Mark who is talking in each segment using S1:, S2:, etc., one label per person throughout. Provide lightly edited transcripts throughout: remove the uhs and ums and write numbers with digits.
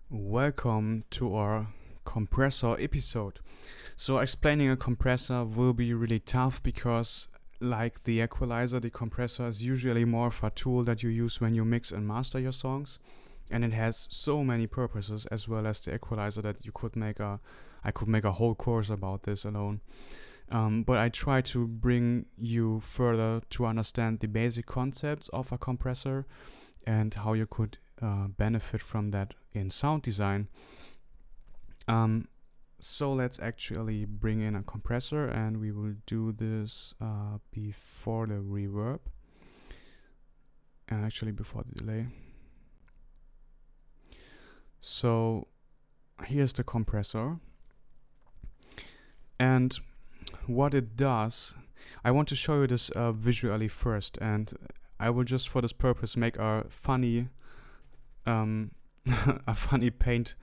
S1: Welcome to our compressor episode. So explaining a compressor will be really tough because like the equalizer, the compressor is usually more of a tool that you use when you mix and master your songs, and it has so many purposes as well as the equalizer that I could make a whole course about this alone. But I try to bring you further to understand the basic concepts of a compressor and how you could benefit from that in sound design. So let's actually bring in a compressor, and we will do this before the reverb, and actually before the delay. So here's the compressor, and what it does, I want to show you this visually first, and I will just for this purpose make a funny a funny paint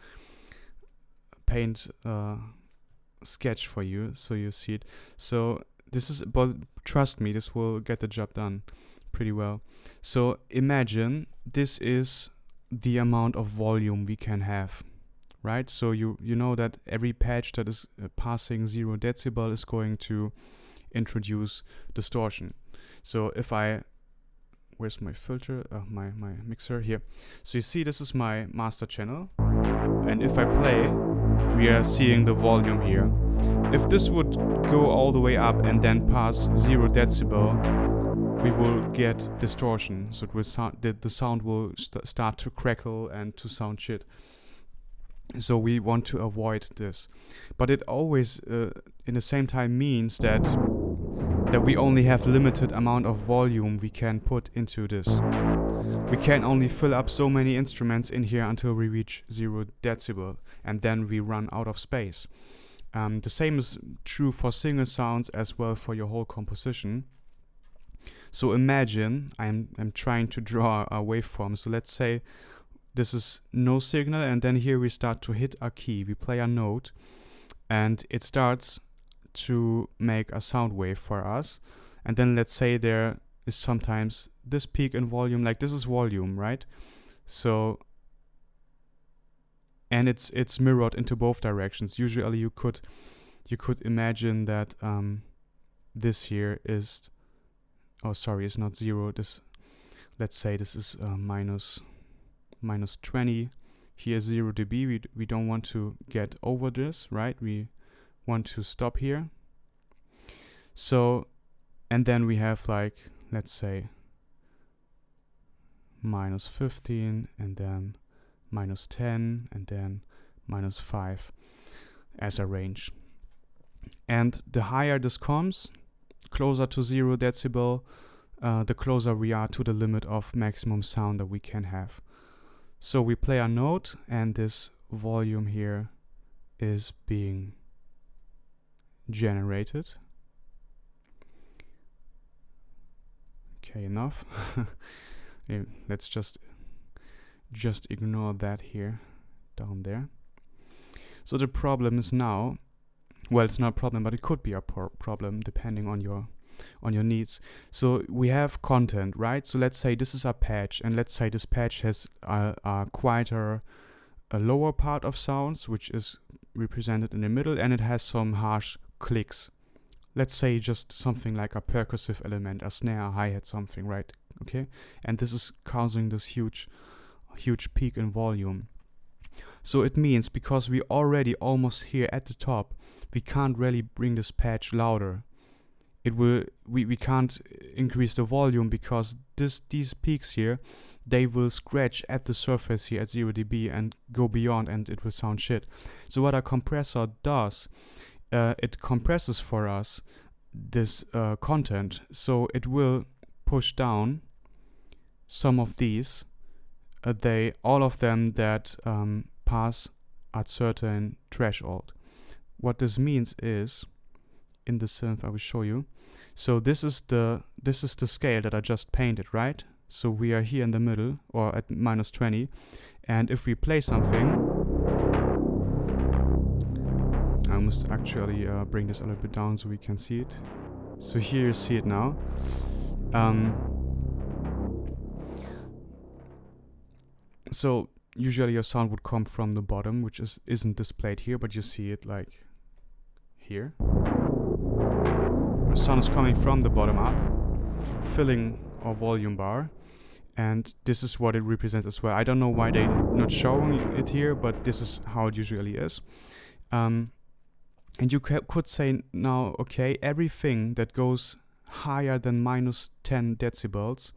S1: sketch for you so you see it. So this is, but trust me, this will get the job done pretty well. So imagine this is the amount of volume we can have, right? So you know that every patch that is passing 0 decibel is going to introduce distortion. So if where's my filter? My mixer here. So you see this is my master channel, and if I play, we are seeing the volume here. If this would go all the way up and then pass 0 decibel, we will get distortion. So it will the sound will start to crackle and to sound shit. So we want to avoid this, but it always in the same time means that we only have limited amount of volume we can put into this. We can only fill up so many instruments in here until we reach 0 decibel, and then we run out of space. The same is true for single sounds as well for your whole composition. So imagine I'm trying to draw a waveform. So let's say this is no signal, and then here we start to hit a key. We play a note, and it starts to make a sound wave for us. And then let's say there is sometimes this peak in volume, like this is volume, right? So, and it's mirrored into both directions. Usually you could imagine that this here is, oh sorry, it's not 0. This, let's say this is minus 20. Here 0 dB. We don't want to get over this, right? We want to stop here. So, and then we have like, let's say minus 15, and then minus 10, and then minus 5 as a range. And the higher this comes, closer to 0 decibel, the closer we are to the limit of maximum sound that we can have. So we play a note, and this volume here is being generated. Okay, enough. Let's just ignore that here, down there. So the problem is now, well, it's not a problem, but it could be a problem depending on your needs. So we have content, right? So let's say this is a patch, and let's say this patch has a lower part of sounds, which is represented in the middle, and it has some harsh clicks. Let's say just something like a percussive element, a snare, a hi-hat, something, right? Okay, and this is causing this huge peak in volume. So it means, because we already almost here at the top, we can't really bring this patch louder. We can't increase the volume because these peaks here, they will scratch at the surface here at 0 dB and go beyond, and it will sound shit. So what a compressor does, it compresses for us this content, so it will push down some of these, all of them that pass at certain threshold. What this means is, in the synth I will show you. So this is the scale that I just painted, right? So we are here in the middle, or at minus 20, and if we play something, I must actually bring this a little bit down so we can see it. So here you see it now. So usually your sound would come from the bottom, which isn't displayed here, but you see it like here. Our sound is coming from the bottom up, filling our volume bar, and this is what it represents as well. I don't know why they're not showing it here, but this is how it usually is. And you could say now, okay, everything that goes higher than minus 10 decibels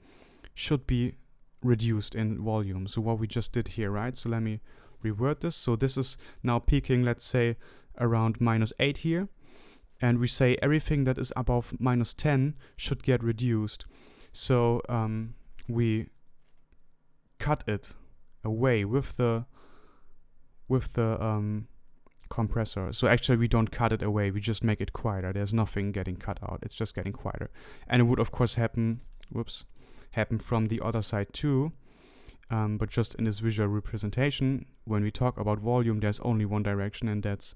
S1: should be reduced in volume. So what we just did here, right? So let me reword this. So this is now peaking, let's say, around minus 8 here. And we say everything that is above minus 10 should get reduced. So we cut it away with the compressor. So actually we don't cut it away, we just make it quieter. There's nothing getting cut out, it's just getting quieter. And it would of course happen from the other side too, but just in this visual representation, when we talk about volume, there's only one direction, and that's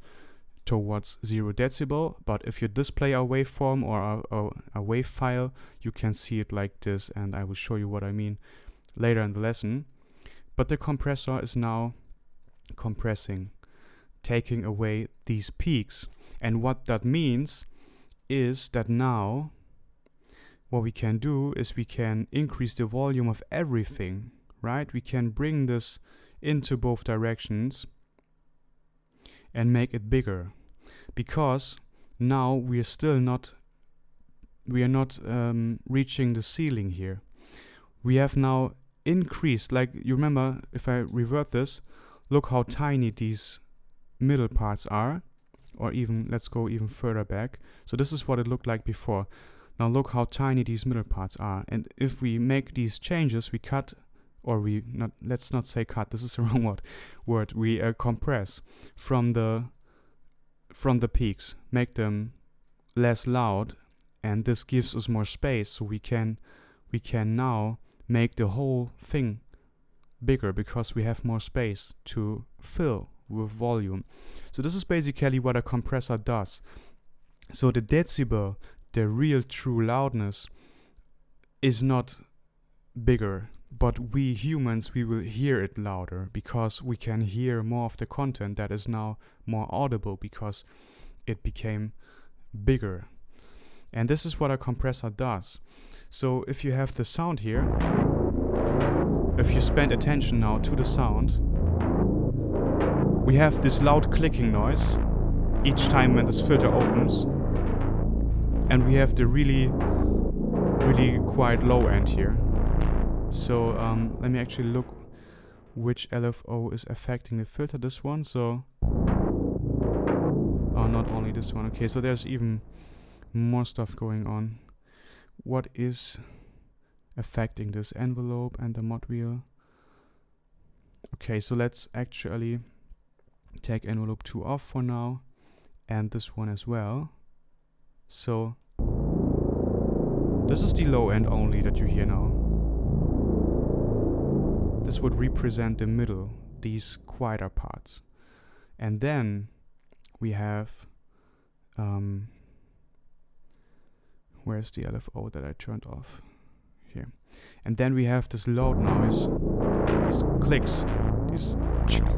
S1: towards 0 decibel. But if you display a waveform or a wave file, you can see it like this, and I will show you what I mean later in the lesson. But the compressor is now compressing, taking away these peaks. And what that means is that now what we can do is we can increase the volume of everything, right? We can bring this into both directions and make it bigger, because now we are not reaching the ceiling here. We have now increased, like you remember, if I revert this, look how tiny these middle parts are, or even let's go even further back. So this is what it looked like before. Now look how tiny these middle parts are. And if we make these changes, we cut, or let's not say cut, this is the wrong word. We compress from the peaks, make them less loud, and this gives us more space, so we can now make the whole thing bigger because we have more space to fill with volume. So this is basically what a compressor does. So the decibel, the real true loudness, is not bigger, but we humans, we will hear it louder because we can hear more of the content that is now more audible because it became bigger. And this is what a compressor does. So if you have the sound here, if you spend attention now to the sound, we have this loud clicking noise each time when this filter opens, and we have the really quiet low end here. So let me actually look which LFO is affecting the filter. This one, so not only this one. Okay, so there's even more stuff going on. What is affecting this envelope and the mod wheel? Okay, so let's actually take envelope 2 off for now, and this one as well. So this is the low end only that you hear now. This would represent the middle, these quieter parts. And then we have where's the LFO that I turned off? Here. And then we have this loud noise, these clicks, these chick,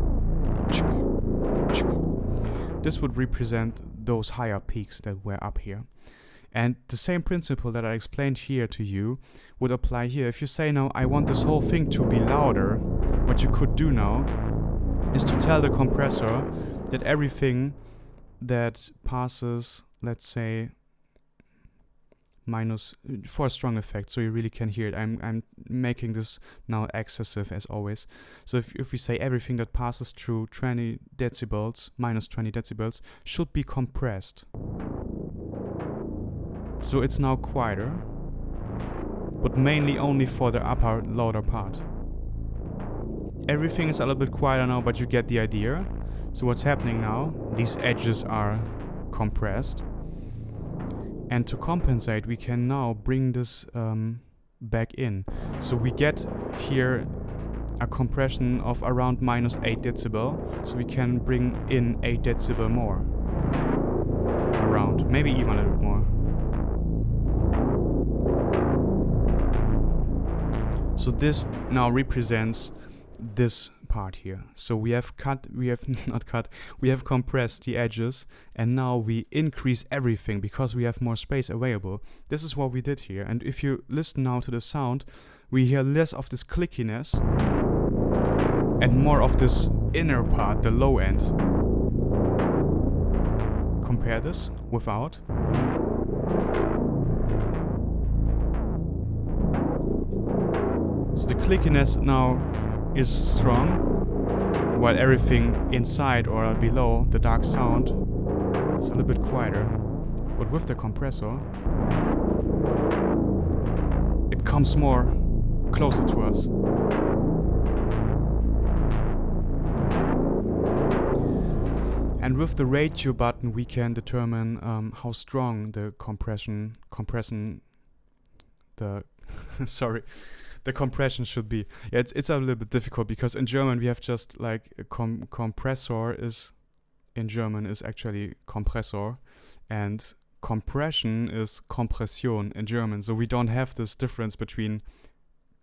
S1: chick, chick. This would represent those higher peaks that were up here. And the same principle that I explained here to you would apply here. If you say now, I want this whole thing to be louder, what you could do now is to tell the compressor that everything that passes, let's say, minus, for a strong effect, so you really can hear it. I'm making this now excessive as always. So if we say everything that passes through 20 decibels, minus 20 decibels, should be compressed. So it's now quieter, but mainly only for the upper, louder part. Everything is a little bit quieter now, but you get the idea. So what's happening now, these edges are compressed. And to compensate, we can now bring this back in. So we get here a compression of around minus 8 decibel. So we can bring in 8 decibel more. Around, maybe even a little bit more. So this now represents this part here. So we have we have compressed the edges, and now we increase everything because we have more space available. This is what we did here. And if you listen now to the sound, we hear less of this clickiness and more of this inner part, the low end. Compare this without. So the clickiness now is strong, while everything inside or below, the dark sound, is a little bit quieter. But with the compressor, it comes more closer to us. And with the ratio button, we can determine how strong the the compression should be. Yeah, it's a little bit difficult because in German we have just like a compressor is in German is actually Compressor, and compression is Kompression in German. So we don't have this difference between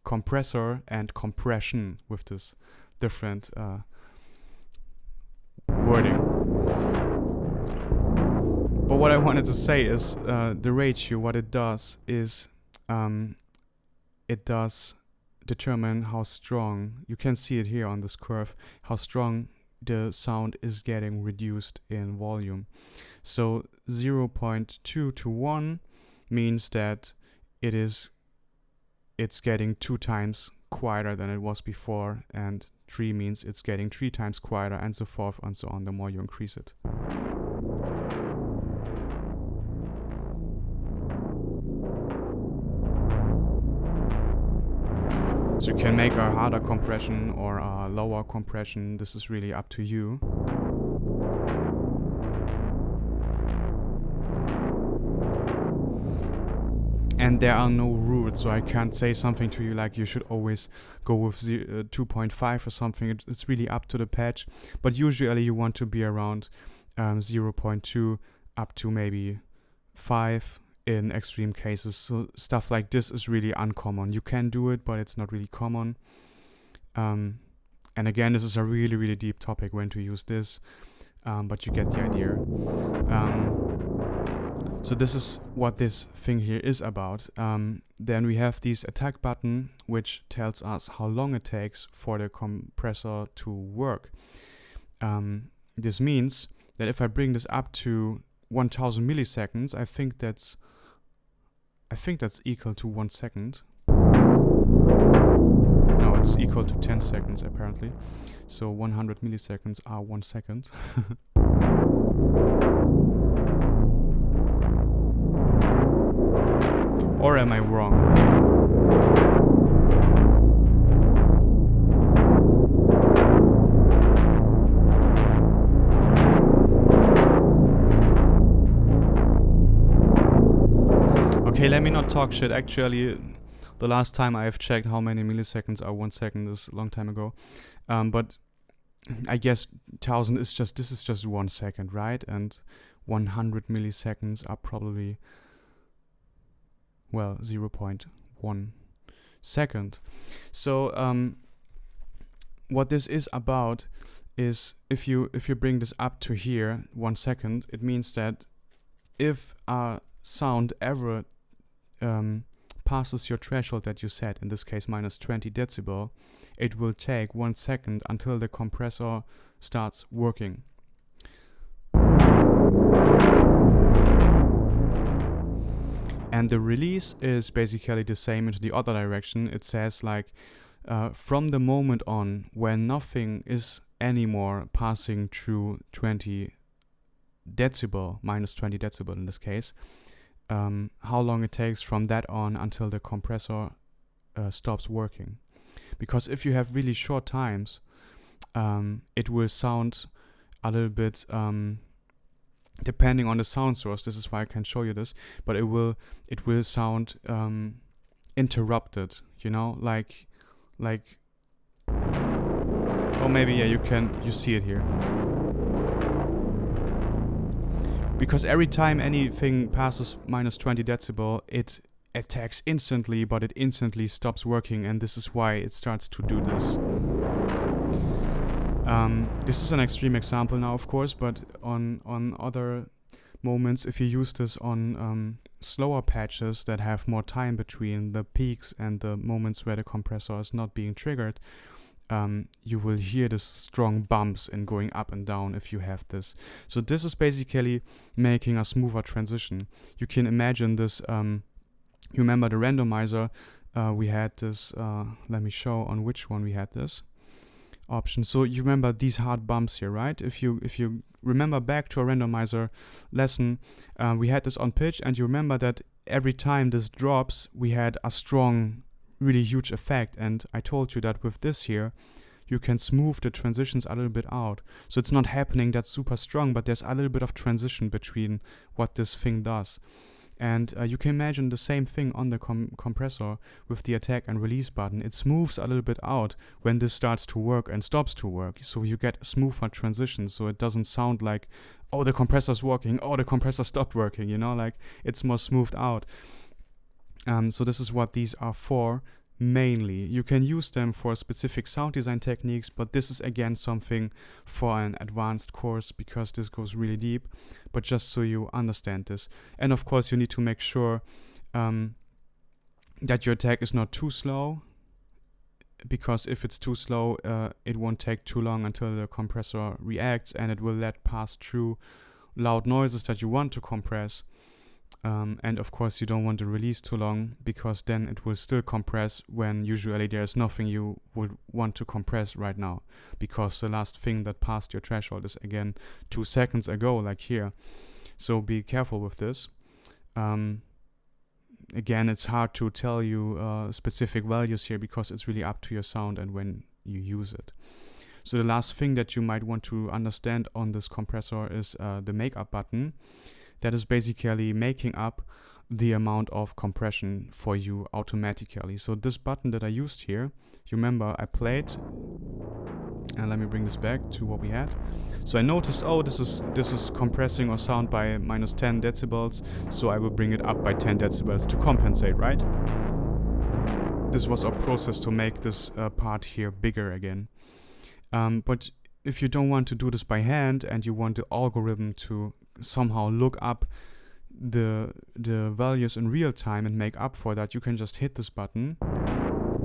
S1: compressor and compression with this different wording. But what I wanted to say is the ratio, what it does is it does determine how strong, you can see it here on this curve, how strong the sound is getting reduced in volume. So 0.2 to 1 means that it's getting 2 times quieter than it was before, and 3 means it's getting 3 times quieter, and so forth and so on, the more you increase it. So you can make a harder compression or a lower compression. This is really up to you. And there are no rules, so I can't say something to you like you should always go with 2.5 or something. It's really up to the patch. But usually you want to be around 0.2 up to maybe 5. In extreme cases. So stuff like this is really uncommon. You can do it, but it's not really common. And again, this is a really, really deep topic when to use this, but you get the idea. So this is what this thing here is about. Then we have this attack button, which tells us how long it takes for the compressor to work. This means that if I bring this up to 1000 milliseconds, I think that's equal to 1 second. No, it's equal to 10 seconds apparently. So 100 milliseconds are 1 second. Or am I wrong? Okay, let me not talk shit. Actually, the last time I have checked how many milliseconds are 1 second is a long time ago. But I guess 1000 is this is just 1 second, right? And 100 milliseconds are probably, well, 0.1 second. So what this is about is if you bring this up to here 1 second, it means that if a sound ever passes your threshold that you set, in this case minus 20 decibel, it will take 1 second until the compressor starts working. And the release is basically the same into the other direction. It says like from the moment on when nothing is anymore passing through 20 decibel, minus 20 decibel in this case, how long it takes from that on until the compressor stops working. Because if you have really short times, it will sound a little bit, depending on the sound source, this is why I can show you this, but it will sound interrupted, you know, like, or maybe, yeah, you see it here. Because every time anything passes minus 20 decibel, it attacks instantly, but it instantly stops working, and this is why it starts to do this. This is an extreme example now, of course, but on other moments, if you use this on slower patches that have more time between the peaks and the moments where the compressor is not being triggered, you will hear this strong bumps in going up and down if you have this. So this is basically making a smoother transition. You can imagine this, you remember the randomizer, we had this, let me show on which one we had this option. So you remember these hard bumps here, right? If you remember back to a randomizer lesson, we had this on pitch, and you remember that every time this drops, we had a strong, really huge effect. And I told you that with this here, you can smooth the transitions a little bit out. So it's not happening that super strong, but there's a little bit of transition between what this thing does. And you can imagine the same thing on the compressor with the attack and release button. It smooths a little bit out when this starts to work and stops to work. So you get smoother transitions, so it doesn't sound like, oh, the compressor's working, oh, the compressor stopped working, you know, like it's more smoothed out. So this is what these are for. Mainly, you can use them for specific sound design techniques, but this is again something for an advanced course because this goes really deep, but just so you understand this. And of course you need to make sure that your attack is not too slow, because if it's too slow, it won't take too long until the compressor reacts, and it will let pass through loud noises that you want to compress. And of course you don't want to release too long, because then it will still compress when usually there's nothing you would want to compress right now, because the last thing that passed your threshold is again 2 seconds ago, like here. So be careful with this. Again, it's hard to tell you specific values here because it's really up to your sound and when you use it. So the last thing that you might want to understand on this compressor is the make-up button. That is basically making up the amount of compression for you automatically. So this button that I used here, you remember I played, and let me bring this back to what we had. So I noticed, oh, this is compressing or sound by minus 10 decibels, so I will bring it up by 10 decibels to compensate, right? This was our process to make this part here bigger again. But if you don't want to do this by hand and you want the algorithm to somehow look up the values in real time and make up for that, you can just hit this button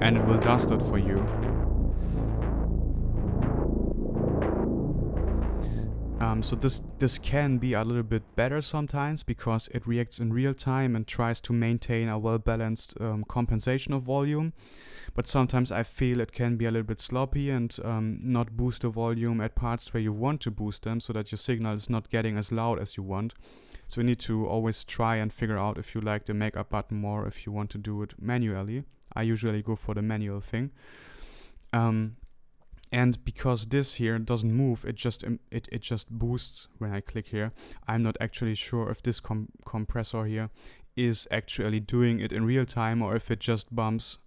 S1: and it will dust it for you. So this can be a little bit better sometimes because it reacts in real time and tries to maintain a well-balanced compensation of volume. But sometimes I feel it can be a little bit sloppy and not boost the volume at parts where you want to boost them, so that your signal is not getting as loud as you want. So you need to always try and figure out if you like the make-up button more, if you want to do it manually. I usually go for the manual thing. And because this here doesn't move, it just boosts when I click here. I'm not actually sure if this compressor here is actually doing it in real time or if it just bumps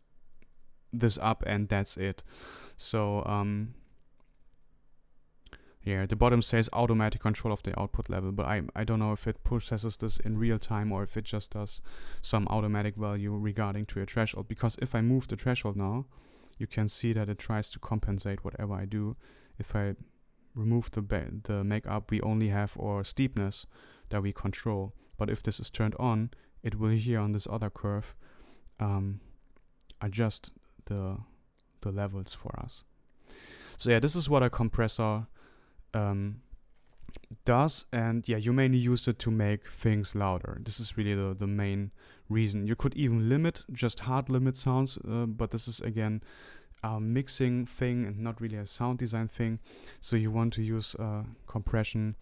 S1: this up and that's it. So yeah, the bottom says automatic control of the output level, but I don't know if it processes this in real time or if it just does some automatic value regarding to your threshold. Because if I move the threshold now, you can see that it tries to compensate whatever I do. If I remove the make-up, we only have our steepness that we control. But if this is turned on, it will here on this other curve adjust the levels for us. So yeah, this is what a compressor does, and yeah, you mainly use it to make things louder. This is really the main reason. You could even limit, just hard limit sounds, but this is again a mixing thing and not really a sound design thing. So you want to use compression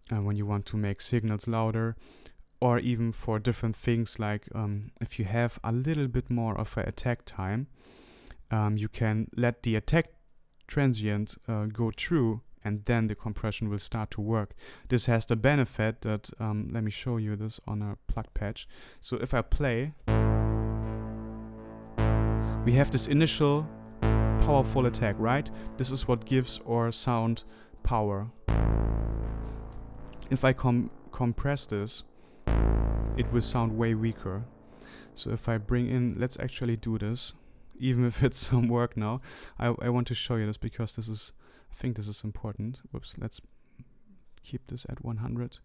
S1: when you want to make signals louder, or even for different things like if you have a little bit more of an attack time, you can let the attack transient go through, and then the compression will start to work. This has the benefit that, let me show you this on a plug patch. So if I play, we have this initial powerful attack, right? This is what gives our sound power. If I compress this, it will sound way weaker. So if I bring in, let's actually do this, even if it's some work now. I want to show you this because this is I think this is important. Whoops, let's keep this at 100.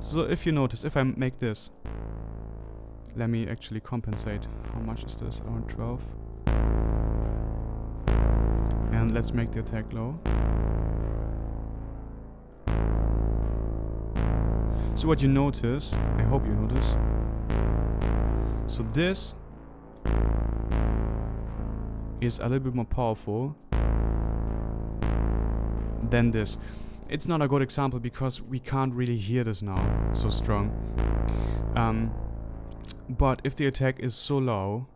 S1: So if you notice, if I make this, let me actually compensate. How much is this? Around 12. And let's make the attack low. So what you notice, I hope you notice, so this is a little bit more powerful than this. It's not a good example because we can't really hear this now so strong. But if the attack is so low,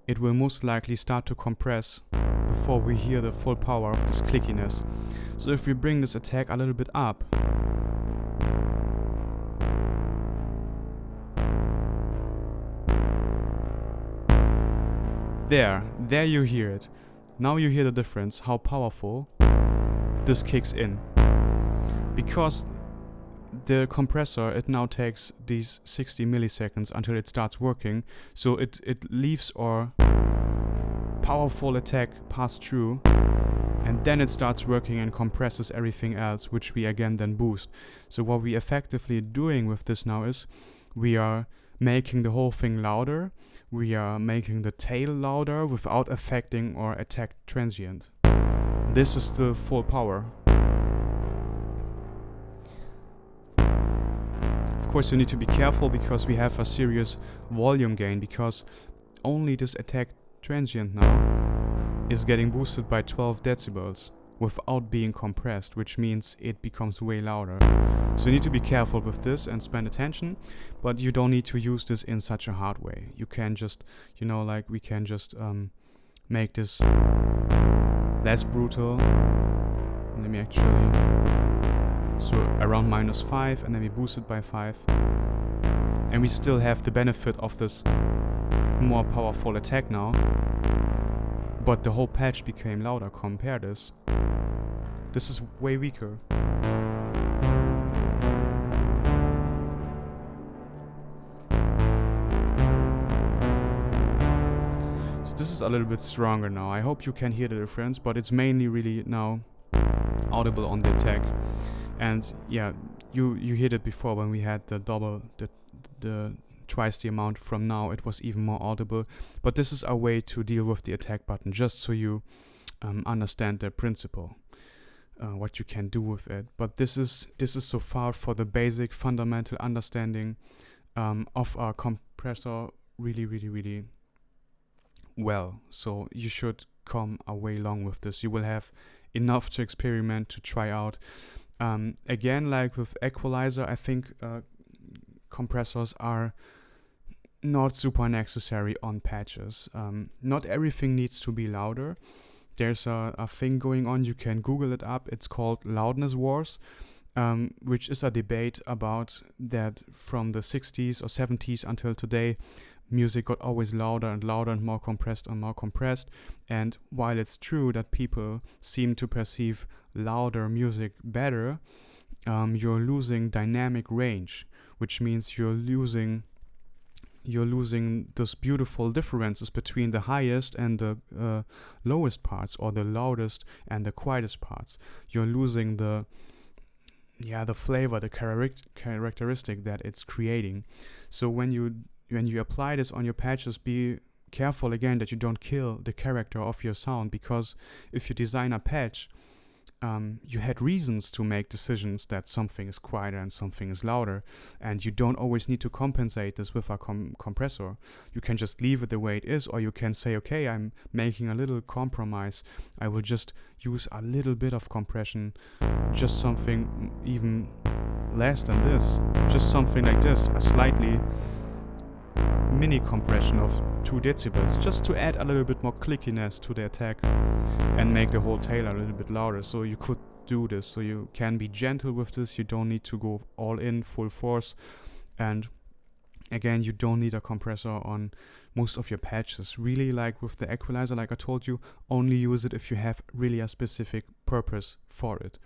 S1: it will most likely start to compress before we hear the full power of this clickiness. So if we bring this attack a little bit up, there you hear it. Now you hear the difference, how powerful this kicks in. Because the compressor, it now takes these 60 milliseconds until it starts working, so it leaves our powerful attack pass through, and then it starts working and compresses everything else, which we again then boost. So what we effectively doing with this now is we are making the whole thing louder, we are making the tail louder without affecting our attack transient. This is the full power. Of course you need to be careful because we have a serious volume gain, because only this attack transient now is getting boosted by 12 decibels without being compressed, which means it becomes way louder. So you need to be careful with this and spend attention, but you don't need to use this in such a hard way. You can just, you know, like we can just make this less brutal. Let me actually, so around -5, and then we boost it by 5. And we still have the benefit of this more powerful attack now, but the whole patch became louder. Compare this. This is way weaker. So this is a little bit stronger now. I hope you can hear the difference, but it's mainly really now audible on the attack. And yeah, you heard it before when we had the double, the twice the amount. From now it was even more audible. But this is a way to deal with the attack button, just so you understand the principle, what you can do with it. But this is so far for the basic fundamental understanding of our compressor really well. So you should come away long with this. You will have enough to experiment, to try out. Again, like with equalizer, I think compressors are not super necessary on patches. Not everything needs to be louder. There's a thing going on, you can Google it up, it's called Loudness Wars, which is a debate about that from the 60s or 70s until today. Music got always louder and louder and more compressed and more compressed. And while it's true that people seem to perceive louder music better, you're losing dynamic range, which means you're losing those beautiful differences between the highest and the lowest parts, or the loudest and the quietest parts. You're losing the flavor, the characteristic that it's creating. So when you apply this on your patches, be careful again that you don't kill the character of your sound, because if you design a patch, you had reasons to make decisions that something is quieter and something is louder, and you don't always need to compensate this with a compressor. You can just leave it the way it is, or you can say, okay, I'm making a little compromise. I will just use a little bit of compression, just something even less than this, just something like this, a slightly mini compression of 2 decibels, just to add a little bit more clickiness to the attack and make the whole tail a little bit louder. So you could do this, so you can be gentle with this. You don't need to go all in, full force. And again, you don't need a compressor on most of your patches. Really, like with the equalizer, like I told you, only use it if you have really a specific purpose for it.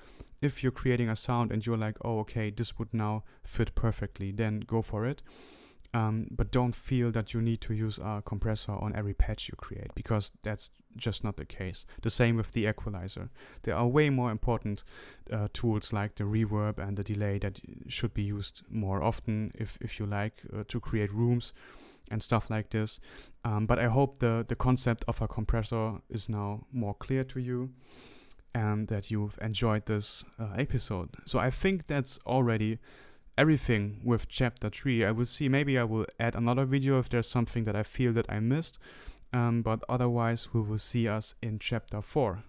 S1: If you're creating a sound and you're like, oh okay, this would now fit perfectly, then go for it. but don't feel that you need to use a compressor on every patch you create, because that's just not the case. The same with the equalizer. There are way more important tools like the reverb and the delay that should be used more often if you like to create rooms and stuff like this. But I hope the concept of a compressor is now more clear to you and that you've enjoyed this episode. So I think that's already everything with chapter 3. I will see, maybe I will add another video if there's something that I feel that I missed. But otherwise we will see us in chapter 4.